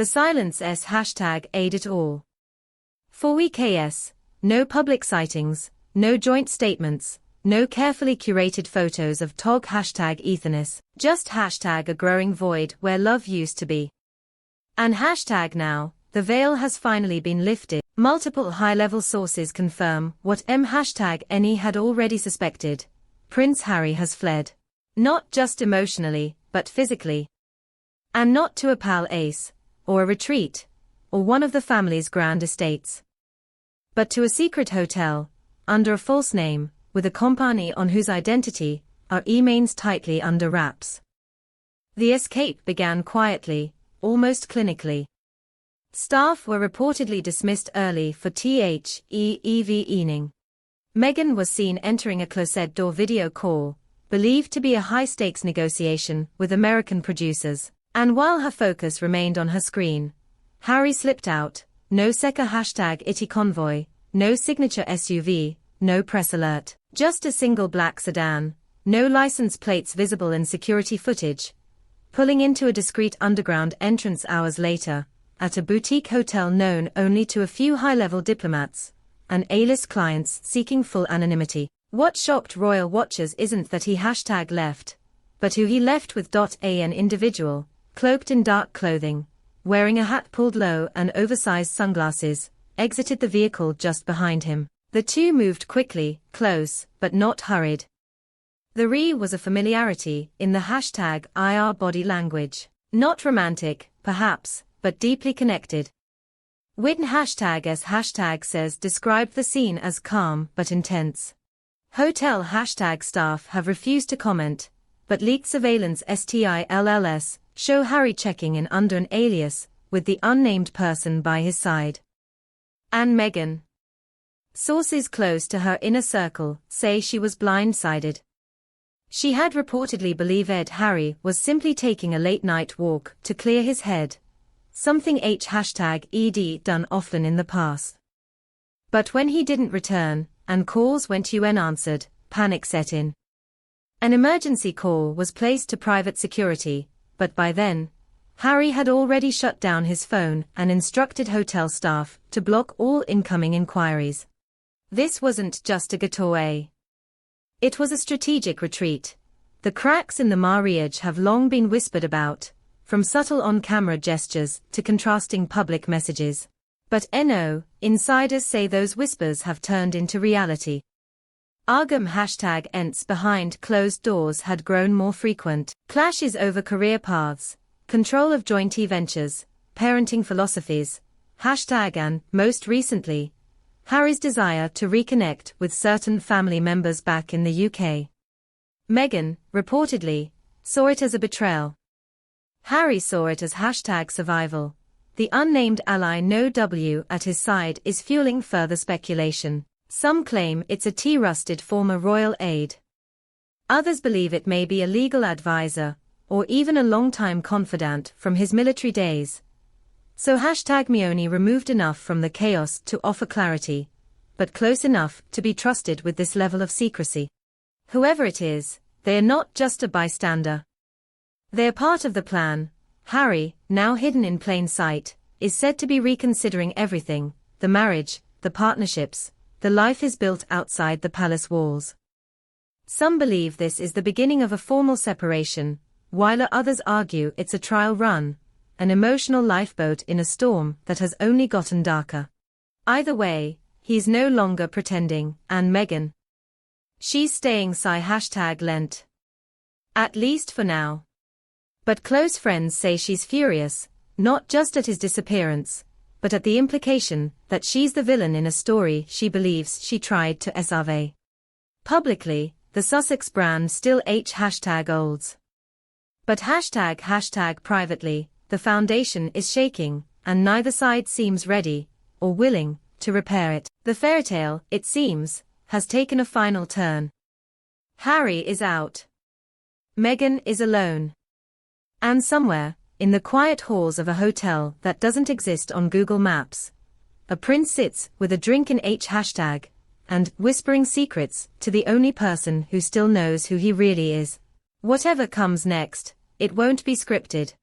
The silence s hashtag aid it all. 4 ks, no public sightings, no joint statements, no carefully curated photos of TOG hashtag Ethernis, just hashtag a growing void where love used to be. And hashtag now, the veil has finally been lifted. Multiple high-level sources confirm what hashtag any had already suspected. Prince Harry has fled. Not just emotionally, but physically. And not to a palace, or a retreat, or one of the family's grand estates. But to a secret hotel, under a false name, with a company on whose identity remains tightly under wraps. The escape began quietly, almost clinically. Staff were reportedly dismissed early for evening. Meghan was seen entering a closet-door video call, believed to be a high-stakes negotiation with American producers, and while her focus remained on her screen, Harry slipped out. No second hashtag itty convoy, no signature SUV, no press alert, just a single black sedan, no license plates visible in security footage, pulling into a discreet underground entrance hours later, at a boutique hotel known only to a few high-level diplomats and A-list clients seeking full anonymity. What shocked royal watchers isn't that he hashtag left, but who he left with. An individual, cloaked in dark clothing, wearing a hat pulled low and oversized sunglasses, exited the vehicle just behind him. The two moved quickly, close, but not hurried. The was a familiarity in the hashtag IR body language. Not romantic, perhaps, but deeply connected. Witten hashtag s hashtag says described the scene as calm but intense. Hotel hashtag staff have refused to comment, but leaked surveillance STILLS show Harry checking in under an alias, with the unnamed person by his side. And Meghan. Sources close to her inner circle say she was blindsided. She had reportedly believed Harry was simply taking a late-night walk to clear his head, something hashtag ed done often in the past. But when he didn't return, and calls went unanswered, panic set in. An emergency call was placed to private security, but by then, Harry had already shut down his phone and instructed hotel staff to block all incoming inquiries. This wasn't just a getaway. It was a strategic retreat. The cracks in the marriage have long been whispered about, from subtle on-camera gestures to contrasting public messages. But insiders say those whispers have turned into reality. Argum hashtag ents behind closed doors had grown more frequent. Clashes over career paths, control of joint ventures, parenting philosophies, hashtag and, most recently, Harry's desire to reconnect with certain family members back in the UK. Meghan, reportedly, saw it as a betrayal. Harry saw it as hashtag survival. The unnamed ally no W at his side is fueling further speculation. Some claim it's a T-rusted former royal aide. Others believe it may be a legal advisor, or even a longtime confidant from his military days. So hashtag Meoni removed enough from the chaos to offer clarity, but close enough to be trusted with this level of secrecy. Whoever it is, they are not just a bystander. They are part of the plan. Harry, now hidden in plain sight, is said to be reconsidering everything, the marriage, the partnerships, the life is built outside the palace walls. Some believe this is the beginning of a formal separation, while others argue it's a trial run, an emotional lifeboat in a storm that has only gotten darker. Either way, he's no longer pretending, and Meghan. She's staying hashtag Lent. At least for now. But close friends say she's furious, not just at his disappearance, but at the implication that she's the villain in a story she believes she tried to salve. Publicly, the Sussex brand still hashtag olds. But hashtag privately, the foundation is shaking, and neither side seems ready, or willing, to repair it. The fairytale, it seems, has taken a final turn. Harry is out. Meghan is alone. And somewhere, in the quiet halls of a hotel that doesn't exist on Google Maps, a prince sits with a drink in hashtag, and whispering secrets to the only person who still knows who he really is. Whatever comes next, it won't be scripted.